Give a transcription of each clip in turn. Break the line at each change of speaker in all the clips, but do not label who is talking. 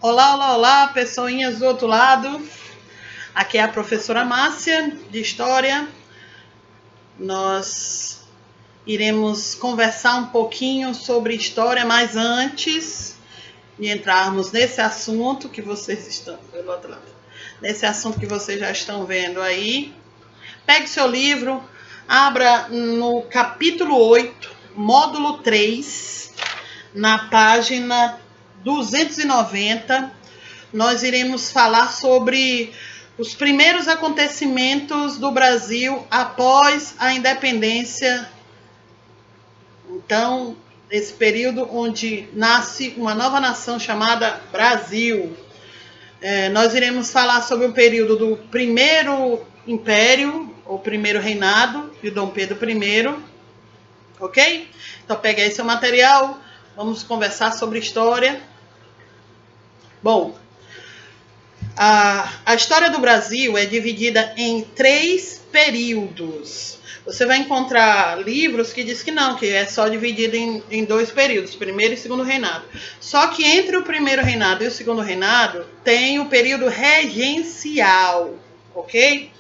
Olá, olá, olá, pessoinhas do outro lado. Aqui é a professora Márcia, de História. Nós iremos conversar um pouquinho sobre história, mas antes de entrarmos nesse assunto que vocês estão pelo outro lado, nesse assunto que vocês já estão vendo aí, pegue seu livro, abra no capítulo 8, módulo 3, na página 290. Nós iremos falar sobre os primeiros acontecimentos do Brasil após a independência. Então, esse período onde nasce uma nova nação chamada Brasil. Nós iremos falar sobre o período do primeiro império, ou primeiro reinado, de Dom Pedro I. Ok? Então, pegue aí seu material, vamos conversar sobre história. Bom, a história do Brasil é dividida em 3 períodos. Você vai encontrar livros que dizem que não, que é só dividido em 2 períodos, primeiro e segundo reinado. Só que entre o primeiro reinado e o segundo reinado tem o período regencial, ok?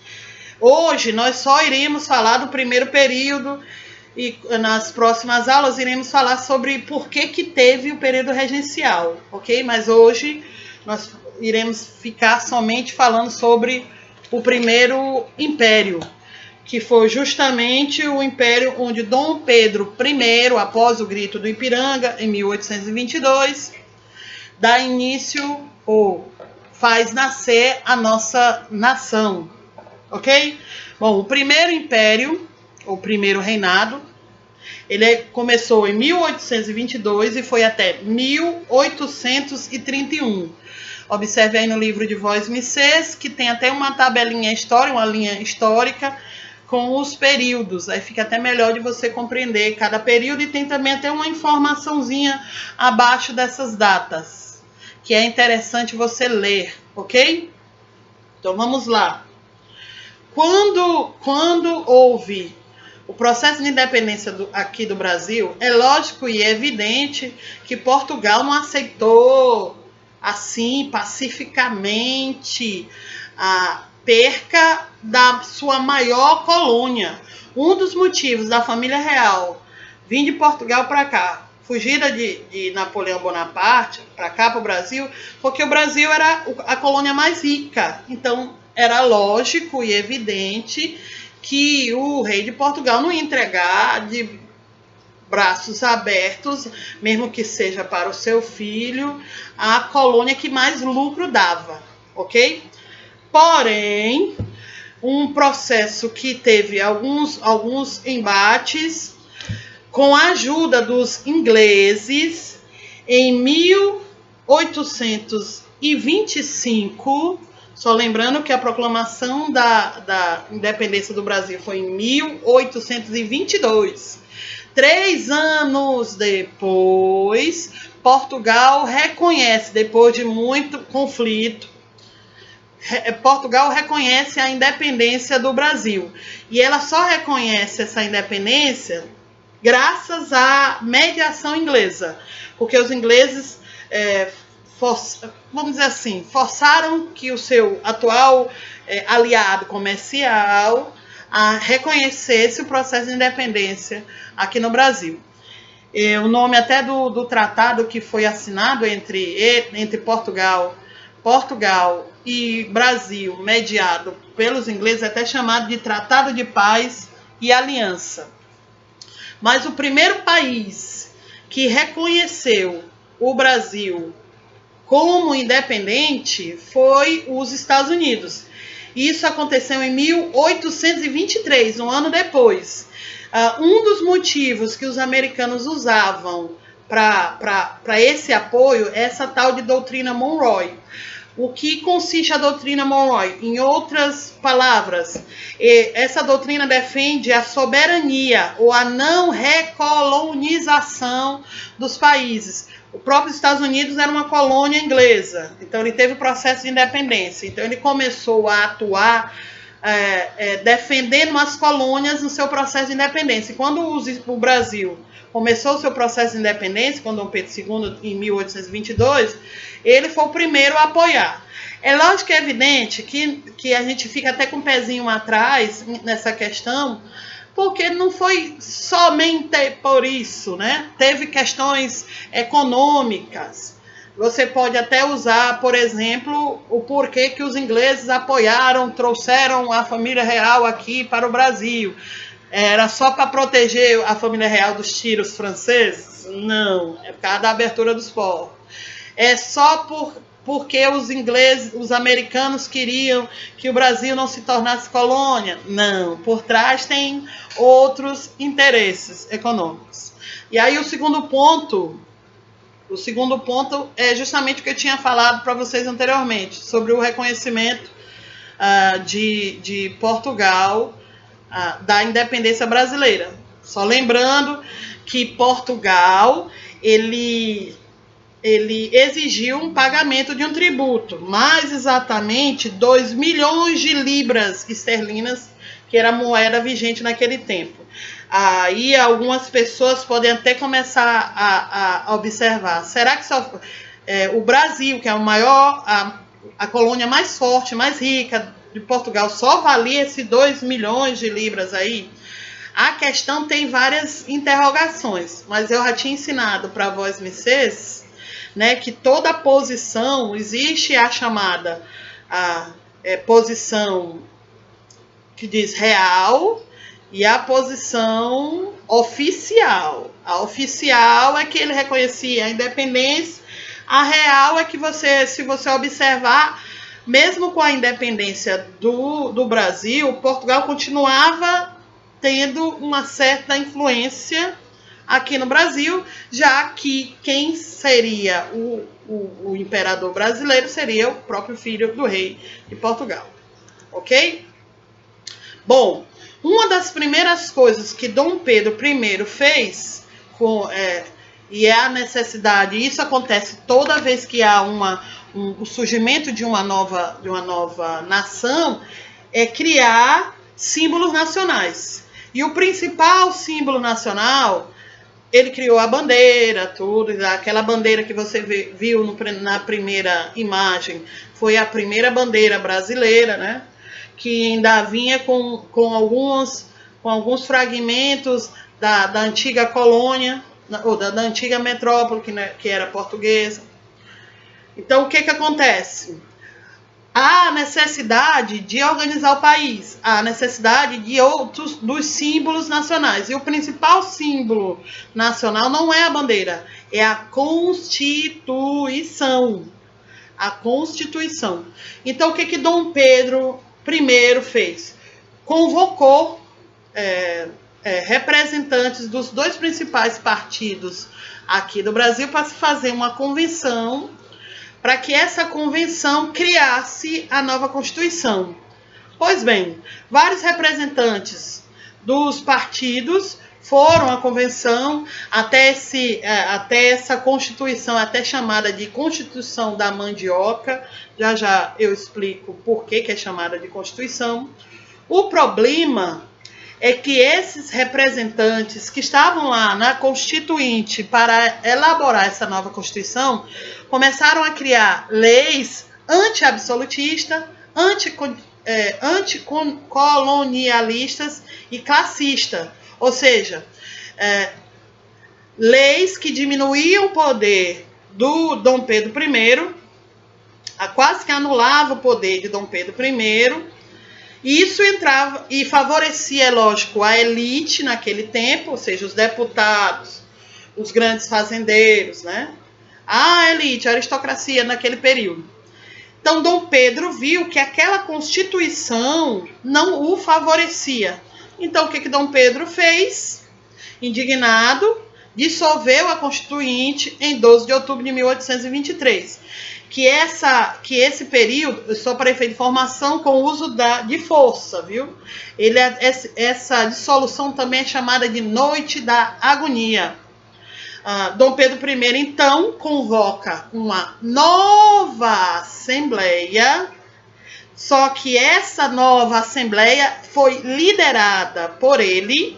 Hoje nós só iremos falar do primeiro período e nas próximas aulas iremos falar sobre por que teve o período regencial, ok? Mas hoje nós iremos ficar somente falando sobre o primeiro império, que foi justamente o império onde Dom Pedro I, após o Grito do Ipiranga, em 1822, dá início ou faz nascer a nossa nação, ok? Bom, o primeiro império, o primeiro reinado, ele começou em 1822 e foi até 1831. Observe aí no livro de Vós Missês, que tem até uma tabelinha histórica, uma linha histórica com os períodos. Aí fica até melhor de você compreender cada período e tem também até uma informaçãozinha abaixo dessas datas, que é interessante você ler, ok? Então vamos lá. Quando houve o processo de independência aqui do Brasil, é lógico e evidente que Portugal não aceitou assim, pacificamente, a perca da sua maior colônia. Um dos motivos da família real vir de Portugal para cá, fugida de Napoleão Bonaparte para cá, para o Brasil, porque o Brasil era a colônia mais rica. Então, era lógico e evidente que o rei de Portugal não ia entregar de braços abertos, mesmo que seja para o seu filho, a colônia que mais lucro dava, ok? Porém, um processo que teve alguns embates, com a ajuda dos ingleses, em 1825, só lembrando que a proclamação da independência do Brasil foi em 1822. 3 anos depois, Portugal reconhece, depois de muito conflito, Portugal reconhece a independência do Brasil. E ela só reconhece essa independência graças à mediação inglesa. Porque os ingleses, vamos dizer assim, forçaram que o seu atual aliado comercial reconhecesse o processo de independência aqui no Brasil. O nome até do tratado que foi assinado entre Portugal e Brasil, mediado pelos ingleses, é até chamado de Tratado de Paz e Aliança. Mas o primeiro país que reconheceu o Brasil como independente foi os Estados Unidos. Isso aconteceu em 1823, um ano depois. Um dos motivos que os americanos usavam para esse apoio é essa tal de doutrina Monroe. O que consiste a doutrina Monroe? Em outras palavras, essa doutrina defende a soberania ou a não recolonização dos países. O próprio Estados Unidos era uma colônia inglesa, então ele teve o processo de independência. Então ele começou a atuar defendendo as colônias no seu processo de independência. E quando o Brasil começou o seu processo de independência com Dom Pedro II em 1822, ele foi o primeiro a apoiar. É lógico e evidente que a gente fica até com o pezinho atrás nessa questão, porque não foi somente por isso, né? Teve questões econômicas. Você pode até usar, por exemplo, o porquê que os ingleses apoiaram, trouxeram a família real aqui para o Brasil. Era só para proteger a família real dos tiros franceses? Não, é por causa da abertura dos portos. É só porque os ingleses, os americanos queriam que o Brasil não se tornasse colônia? Não, por trás tem outros interesses econômicos. E aí o segundo ponto é justamente o que eu tinha falado para vocês anteriormente, sobre o reconhecimento de Portugal da independência brasileira. Só lembrando que Portugal, ele exigiu um pagamento de um tributo, mais exatamente 2 milhões de libras esterlinas, que era a moeda vigente naquele tempo. Aí algumas pessoas podem até começar a observar, será que só o Brasil, que é o maior, a colônia mais forte, mais rica de Portugal, só valia esses 2 milhões de libras aí? A questão tem várias interrogações, mas eu já tinha ensinado para vós, vocês, né, que toda posição, existe a chamada posição que diz real e a posição oficial. A oficial é que ele reconhecia a independência, a real é que se você observar, mesmo com a independência do Brasil, Portugal continuava tendo uma certa influência aqui no Brasil, já que quem seria o imperador brasileiro seria o próprio filho do rei de Portugal. Ok? Bom, uma das primeiras coisas que Dom Pedro I fez, e é a necessidade, isso acontece toda vez que há o surgimento de uma nova nação, é criar símbolos nacionais. E o principal símbolo nacional, ele criou a bandeira, tudo, aquela bandeira que você viu na primeira imagem, foi a primeira bandeira brasileira, né? Que ainda vinha com alguns fragmentos da antiga colônia, ou da antiga metrópole, que era portuguesa. Então, o que acontece? Há necessidade de organizar o país, há necessidade de dos símbolos nacionais. E o principal símbolo nacional não é a bandeira, é a Constituição. A Constituição. Então, o que Dom Pedro I fez? Convocou representantes dos 2 principais partidos aqui do Brasil para se fazer uma convenção, para que essa convenção criasse a nova Constituição. Pois bem, vários representantes dos partidos foram à convenção, até essa Constituição, até chamada de Constituição da Mandioca. Já eu explico por que é chamada de Constituição. O problema é que esses representantes que estavam lá na Constituinte para elaborar essa nova Constituição começaram a criar leis anti-absolutistas, anticolonialistas e classistas. Ou seja, leis que diminuíam o poder do Dom Pedro I, quase que anulava o poder de Dom Pedro I. Isso entrava e favorecia, é lógico, a elite naquele tempo, ou seja, os deputados, os grandes fazendeiros, né? A elite, a aristocracia naquele período. Então, Dom Pedro viu que aquela Constituição não o favorecia. Então, o que Dom Pedro fez? Indignado, dissolveu a Constituinte em 12 de outubro de 1823. Que esse período, só para efeito de formação, com o uso de força, viu? Essa dissolução também é chamada de Noite da Agonia. Dom Pedro I, então, convoca uma nova Assembleia, só que essa nova Assembleia foi liderada por ele,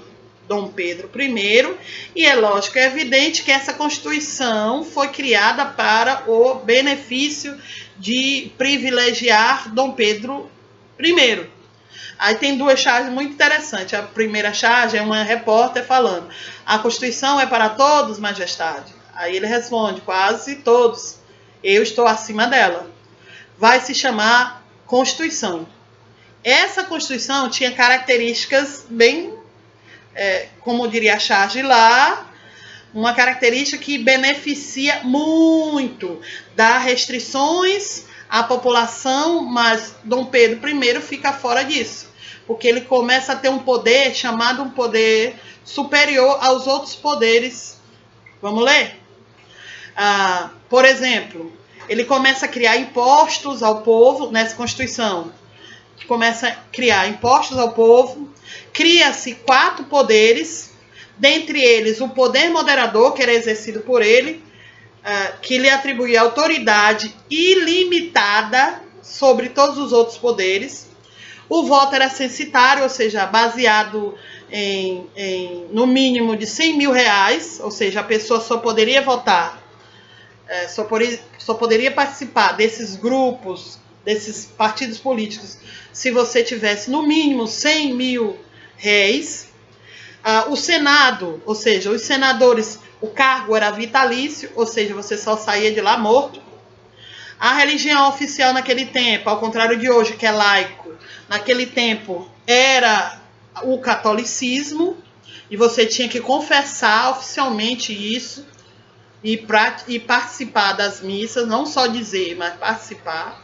Dom Pedro I, e é lógico, é evidente que essa Constituição foi criada para o benefício de privilegiar Dom Pedro I. Aí tem duas charges muito interessantes. A primeira charge é uma repórter falando: a Constituição é para todos, majestade? Aí ele responde: quase todos. Eu estou acima dela. Vai se chamar Constituição. Essa Constituição tinha características bem, como diria a charge lá, uma característica que beneficia muito, dá restrições à população, mas Dom Pedro I fica fora disso, porque ele começa a ter um poder chamado um poder superior aos outros poderes. Vamos ler? Por exemplo, ele começa a criar impostos ao povo nessa Constituição. Começa a criar impostos ao povo, cria-se 4 poderes, dentre eles o poder moderador, que era exercido por ele, que lhe atribuía autoridade ilimitada sobre todos os outros poderes. O voto era censitário, ou seja, baseado no mínimo de 100 mil reais, ou seja, a pessoa só poderia votar, só poderia participar desses grupos, desses partidos políticos, se você tivesse no mínimo 100 mil réis. O Senado, ou seja, os senadores, o cargo era vitalício, ou seja, você só saía de lá morto. A religião oficial naquele tempo, ao contrário de hoje, que é laico, naquele tempo era o catolicismo, e você tinha que confessar oficialmente isso e participar das missas, não só dizer, mas participar.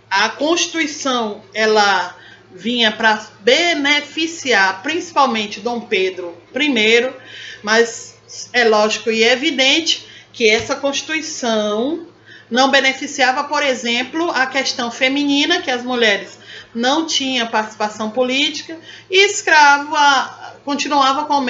A Constituição, ela vinha para beneficiar principalmente Dom Pedro I, mas é lógico e é evidente que essa Constituição não beneficiava, por exemplo, a questão feminina, que as mulheres não tinham participação política, e escravo continuava com a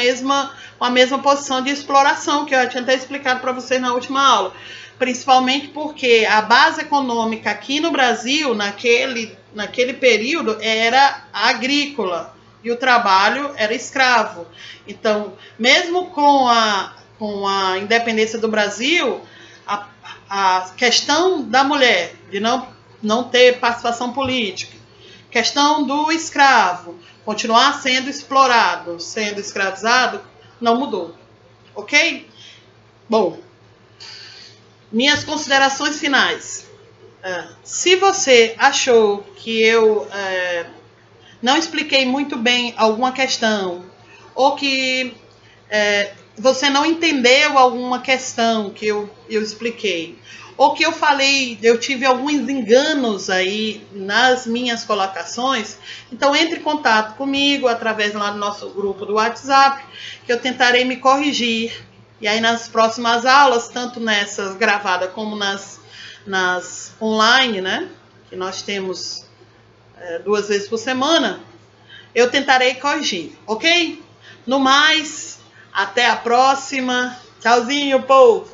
mesma posição de exploração, que eu já tinha até explicado para vocês na última aula. Principalmente porque a base econômica aqui no Brasil, naquele período, era agrícola e o trabalho era escravo. Então, mesmo com a independência do Brasil, a questão da mulher de não ter participação política, questão do escravo continuar sendo explorado, sendo escravizado, não mudou. Ok? Bom, minhas considerações finais. Se você achou que eu não expliquei muito bem alguma questão, ou que você não entendeu alguma questão que eu expliquei, ou que eu tive alguns enganos aí nas minhas colocações, então entre em contato comigo através lá do nosso grupo do WhatsApp, que eu tentarei me corrigir. E aí nas próximas aulas, tanto nessas gravadas como nas online, né, que nós temos 2 vezes por semana, eu tentarei corrigir, ok? No mais, até a próxima. Tchauzinho, povo!